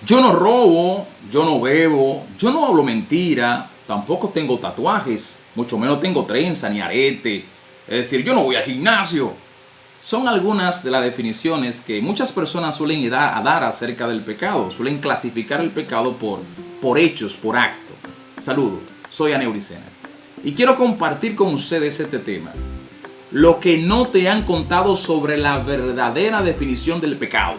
Yo no robo, yo no bebo, yo no hablo mentira, tampoco tengo tatuajes, mucho menos tengo trenza ni arete. Es decir, yo no voy al gimnasio. Son algunas de las definiciones que muchas personas suelen dar acerca del pecado. Suelen clasificar el pecado por hechos, por acto. Saludos, soy Aneuricena. Y quiero compartir con ustedes este tema. Lo que no te han contado sobre la verdadera definición del pecado.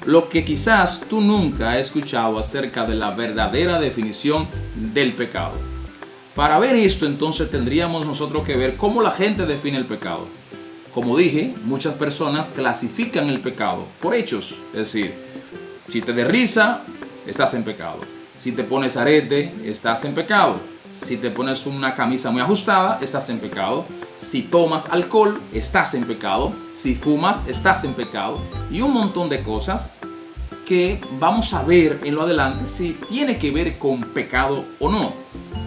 Lo que quizás tú nunca has escuchado acerca de la verdadera definición del pecado. Para ver esto, entonces tendríamos nosotros que ver cómo la gente define el pecado. Como dije, muchas personas clasifican el pecado por hechos. Es decir, si te da risa, estás en pecado. Si te pones arete, estás en pecado. Si te pones una camisa muy ajustada, estás en pecado. Si tomas alcohol, estás en pecado. Si fumas, estás en pecado. Y un montón de cosas que vamos a ver en lo adelante si tiene que ver con pecado o no.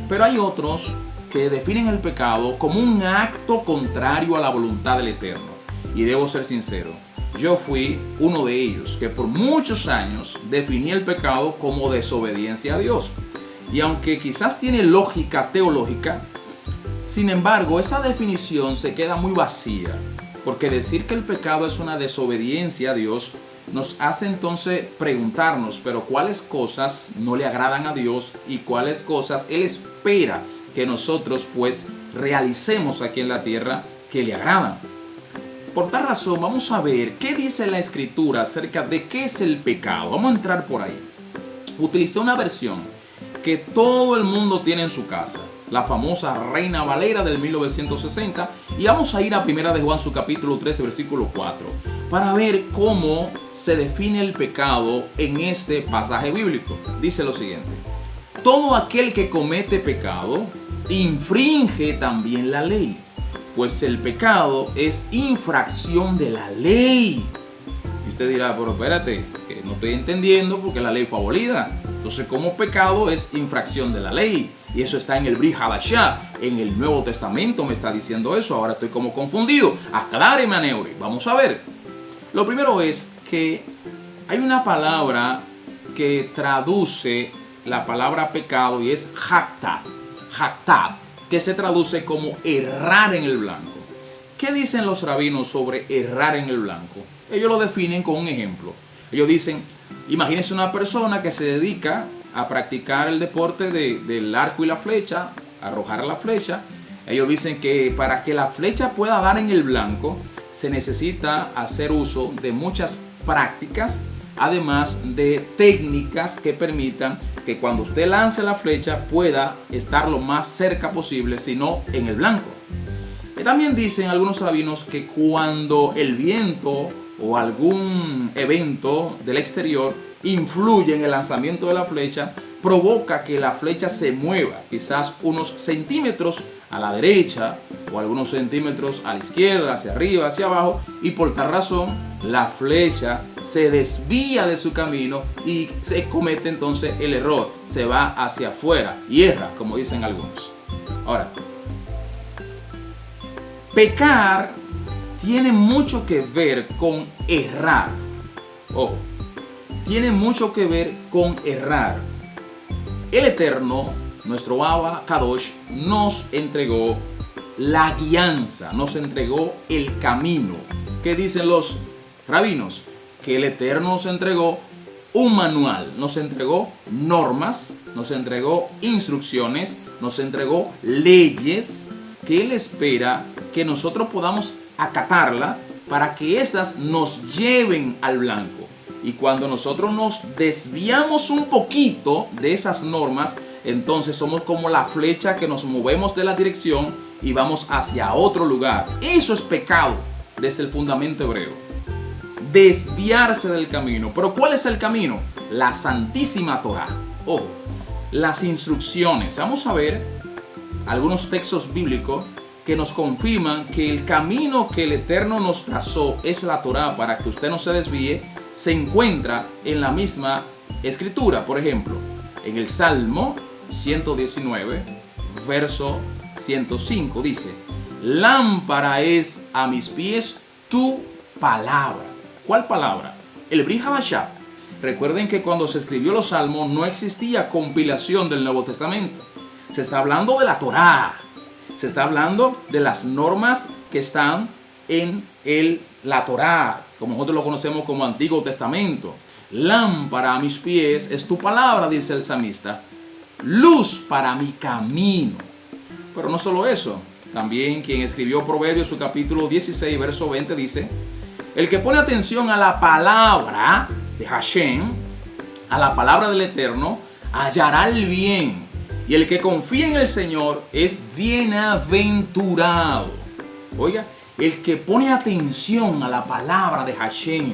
Pero hay otros que definen el pecado como un acto contrario a la voluntad del Eterno. Y debo ser sincero, yo fui uno de ellos que por muchos años definí el pecado como desobediencia a Dios. Y aunque quizás tiene lógica teológica, sin embargo, esa definición se queda muy vacía, porque decir que el pecado es una desobediencia a Dios nos hace entonces preguntarnos, pero ¿cuáles cosas no le agradan a Dios y cuáles cosas Él espera que nosotros pues realicemos aquí en la tierra que le agradan? Por tal razón vamos a ver qué dice la Escritura acerca de qué es el pecado. Vamos a entrar por ahí. Utilicé una versión que todo el mundo tiene en su casa, la famosa Reina Valera del 1960, y vamos a ir a 1 de Juan, su capítulo 13, versículo 4, para ver cómo se define el pecado en este pasaje bíblico. Dice lo siguiente: todo aquel que comete pecado infringe también la ley, pues el pecado es infracción de la ley. Y usted dirá, pero espérate, que no estoy entendiendo porque la ley fue abolida. Entonces, ¿cómo pecado es infracción de la ley? Y eso está en el Brit Hadashah, en el Nuevo Testamento me está diciendo eso. Ahora estoy como confundido. Acláreme, Aneuri. Vamos a ver. Lo primero es que hay una palabra que traduce la palabra pecado y es haktab, que se traduce como errar en el blanco. ¿Qué dicen los rabinos sobre errar en el blanco? Ellos lo definen con un ejemplo. Ellos dicen, imagínense una persona que se dedica a practicar el deporte del arco y la flecha, arrojar la flecha. Ellos dicen que para que la flecha pueda dar en el blanco, se necesita hacer uso de muchas prácticas, además de técnicas que permitan que cuando usted lance la flecha pueda estar lo más cerca posible, sino en el blanco. Y también dicen algunos rabinos que cuando el viento o algún evento del exterior influye en el lanzamiento de la flecha, provoca que la flecha se mueva quizás unos centímetros a la derecha o algunos centímetros a la izquierda, hacia arriba, hacia abajo, y por tal razón la flecha se desvía de su camino y se comete entonces el error, se va hacia afuera y erra, como dicen algunos. Ahora, pecar tiene mucho que ver con errar. Ojo, tiene mucho que ver con errar. El Eterno, nuestro Abba Kadosh, nos entregó la guianza, nos entregó el camino. ¿Qué dicen los rabinos? Que el Eterno nos entregó un manual, nos entregó normas, nos entregó instrucciones, nos entregó leyes que Él espera que nosotros podamos acatarla para que éstas nos lleven al blanco. Y cuando nosotros nos desviamos un poquito de esas normas, entonces somos como la flecha que nos movemos de la dirección y vamos hacia otro lugar. Eso es pecado desde el fundamento hebreo. Desviarse del camino. ¿Pero cuál es el camino? La Santísima Torá. Ojo, las instrucciones. Vamos a ver algunos textos bíblicos que nos confirman que el camino que el Eterno nos trazó es la Torá para que usted no se desvíe. Se encuentra en la misma escritura. Por ejemplo, en el Salmo 119, verso 105 dice: lámpara es a mis pies tu palabra. ¿Cuál palabra? El Brit Hadashah. Recuerden que cuando se escribió los Salmos no existía compilación del Nuevo Testamento. Se está hablando de la Torá. Se está hablando de las normas que están en la Torá, como nosotros lo conocemos como Antiguo Testamento. Lámpara a mis pies es tu palabra, dice el salmista. Luz para mi camino. Pero no solo eso. También quien escribió Proverbios, su capítulo 16, verso 20, dice: el que pone atención a la palabra de Hashem, a la palabra del Eterno, hallará el bien. Y el que confía en el Señor es bienaventurado. Oiga, el que pone atención a la palabra de Hashem,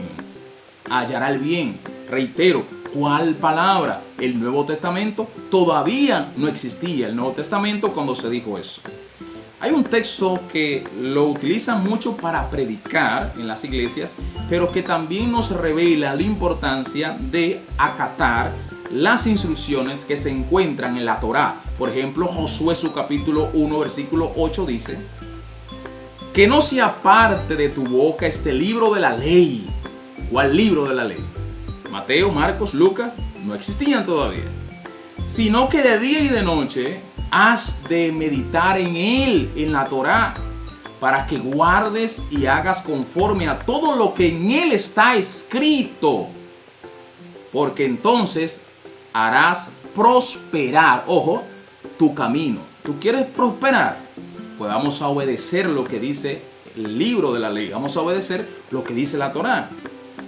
hallará el bien. Reitero, ¿cuál palabra? El Nuevo Testamento. Todavía no existía el Nuevo Testamento cuando se dijo eso. Hay un texto que lo utilizan mucho para predicar en las iglesias, pero que también nos revela la importancia de acatar las instrucciones que se encuentran en la Torá. Por ejemplo, Josué, su capítulo 1, versículo 8 dice: que no se aparte de tu boca este libro de la ley. ¿Cuál libro de la ley? Mateo, Marcos, Lucas, no existían todavía. Sino que de día y de noche has de meditar en él, en la Torá, para que guardes y hagas conforme a todo lo que en él está escrito. Porque entonces harás prosperar, ojo, tu camino. ¿Tú quieres prosperar? Pues vamos a obedecer lo que dice el libro de la ley. Vamos a obedecer lo que dice la Torá,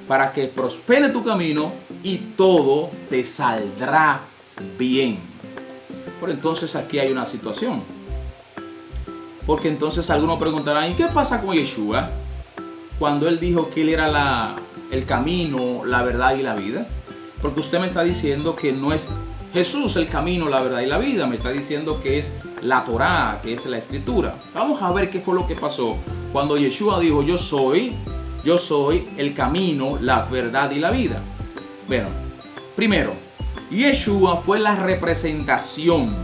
para que prospere tu camino y todo te saldrá bien. Pero entonces aquí hay una situación. Porque entonces algunos preguntarán: ¿y qué pasa con Yeshua? Cuando él dijo que él era el camino, la verdad y la vida. Porque usted me está diciendo que no es Jesús el camino, la verdad y la vida. Me está diciendo que es la Torá, que es la Escritura. Vamos a ver qué fue lo que pasó cuando Yeshua dijo: yo soy el camino, la verdad y la vida. Bueno, primero, Yeshua fue la representación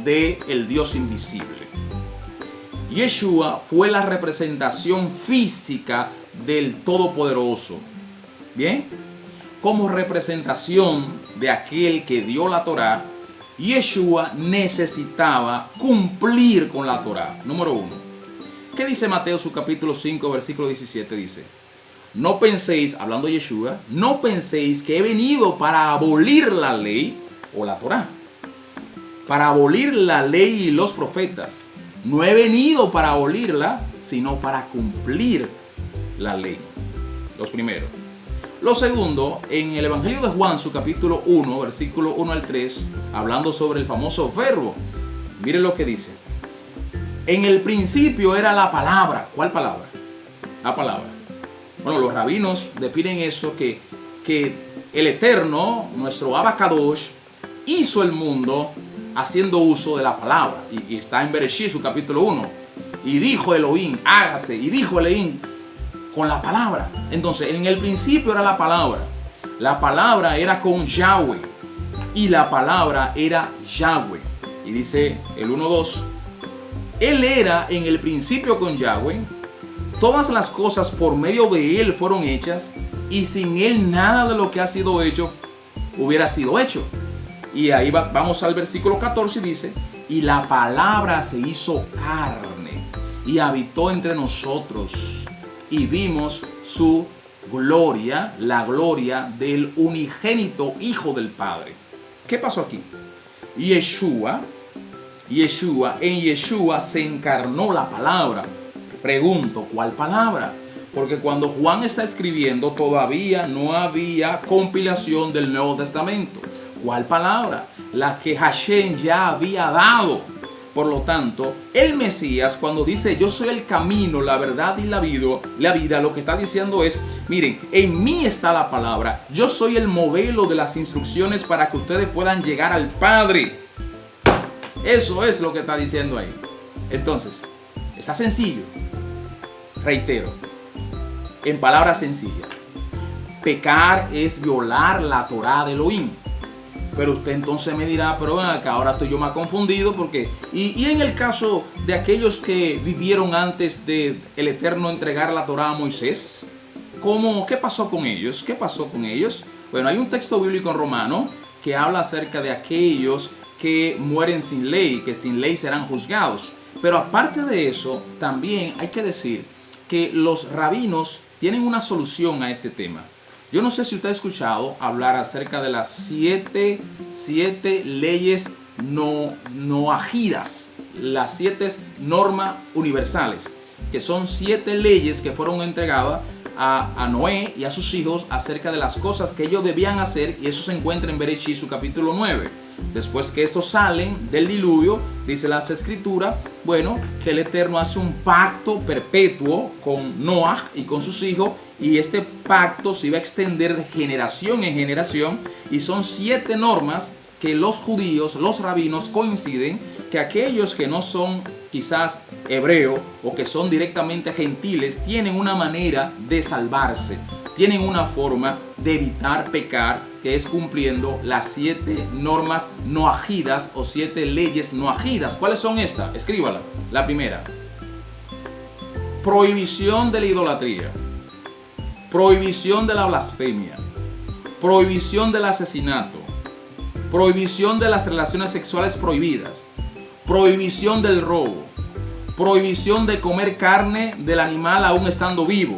del Dios invisible. Yeshua fue la representación física del Todopoderoso. Bien, como representación de aquel que dio la Torá, Yeshua necesitaba cumplir con la Torá. Número 1. ¿Qué dice Mateo, su capítulo 5, versículo 17? Dice: no penséis, hablando de Yeshua, no penséis que he venido para abolir la ley o la Torá. Para abolir la ley y los profetas. No he venido para abolirla, sino para cumplir la ley. Los primeros. Lo segundo, en el Evangelio de Juan, su capítulo 1, versículo 1 al 3, hablando sobre el famoso verbo. Miren lo que dice. En el principio era la palabra. ¿Cuál palabra? La palabra. Bueno, los rabinos definen eso, que el Eterno, nuestro Abacadosh, hizo el mundo haciendo uso de la palabra. Y está en Bereshit, su capítulo 1. Y dijo Elohim, hágase. Y dijo Elohim con la palabra. Entonces, en el principio era la palabra. La palabra era con Yahweh. Y la palabra era Yahweh. Y dice el 1.2. Él era en el principio con Yahweh. Todas las cosas por medio de él fueron hechas. Y sin él nada de lo que ha sido hecho hubiera sido hecho. Y ahí vamos al versículo 14 y dice: y la palabra se hizo carne y habitó entre nosotros. Y vimos su gloria, la gloria del unigénito Hijo del Padre. ¿Qué pasó aquí? En Yeshua se encarnó la palabra. Pregunto, ¿cuál palabra? Porque cuando Juan está escribiendo todavía no había compilación del Nuevo Testamento. ¿Cuál palabra? La que Hashem ya había dado. Por lo tanto, el Mesías, cuando dice yo soy el camino, la verdad y la vida, lo que está diciendo es: miren, en mí está la palabra. Yo soy el modelo de las instrucciones para que ustedes puedan llegar al Padre. Eso es lo que está diciendo ahí. Entonces, está sencillo. Reitero, en palabras sencillas, pecar es violar la Torá de Elohim. Pero usted entonces me dirá: pero ven acá, ahora estoy yo más confundido porque... Y en el caso de aquellos que vivieron antes de el Eterno entregar la Torá a Moisés, ¿Qué pasó con ellos? ¿Qué pasó con ellos? Bueno, hay un texto bíblico en Romano que habla acerca de aquellos que mueren sin ley, que sin ley serán juzgados. Pero aparte de eso, también hay que decir que los rabinos tienen una solución a este tema. Yo no sé si usted ha escuchado hablar acerca de las siete leyes noahidas, las 7 normas universales, que son 7 leyes que fueron entregadas a Noé y a sus hijos acerca de las cosas que ellos debían hacer, y eso se encuentra en Bereshit, su capítulo 9. Después que estos salen del diluvio, dice las escrituras, bueno, que el Eterno hace un pacto perpetuo con Noah y con sus hijos, y este pacto se iba a extender de generación en generación, y son 7 normas que los judíos, los rabinos coinciden que aquellos que no son quizás hebreos o que son directamente gentiles tienen una manera de salvarse, tienen una forma de evitar pecar, que es cumpliendo las 7 normas noahidas o 7 leyes noahidas. ¿Cuáles son estas? Escríbala. La primera: prohibición de la idolatría, prohibición de la blasfemia, prohibición del asesinato, prohibición de las relaciones sexuales prohibidas, prohibición del robo, prohibición de comer carne del animal aún estando vivo,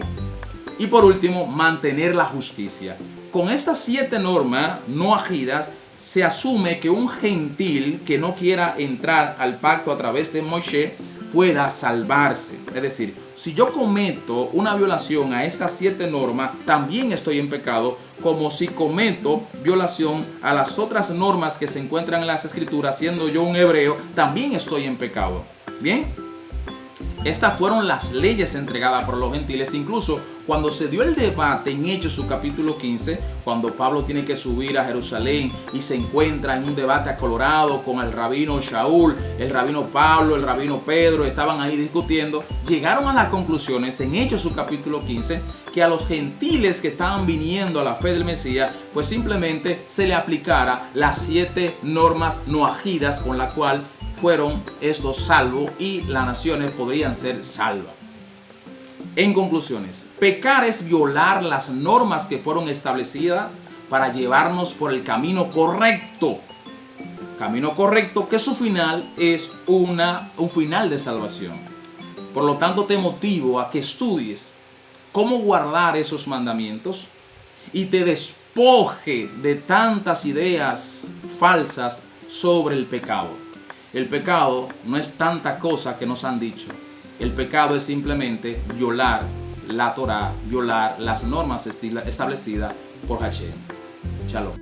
y por último, mantener la justicia. Con estas 7 normas noahidas se asume que un gentil que no quiera entrar al pacto a través de Moshe pueda salvarse. Es decir, si yo cometo una violación a estas 7 normas, también estoy en pecado, como si cometo violación a las otras normas que se encuentran en las escrituras, siendo yo un hebreo, también estoy en pecado. Bien, estas fueron las leyes entregadas por los gentiles. Incluso cuando se dio el debate en Hechos, su capítulo 15, cuando Pablo tiene que subir a Jerusalén y se encuentra en un debate acalorado con el rabino Shaul, el rabino Pablo, el rabino Pedro, estaban ahí discutiendo, llegaron a las conclusiones en Hechos, su capítulo 15, que a los gentiles que estaban viniendo a la fe del Mesías, pues simplemente se le aplicara las 7 normas noahidas con la cual fueron estos salvos y las naciones podrían ser salvas. En conclusiones, pecar es violar las normas que fueron establecidas para llevarnos por el camino correcto. Camino correcto que su final es un final de salvación. Por lo tanto, te motivo a que estudies cómo guardar esos mandamientos y te despoje de tantas ideas falsas sobre el pecado. El pecado no es tanta cosa que nos han dicho. El pecado es simplemente violar la Torá, violar las normas establecidas por Hashem. Shalom.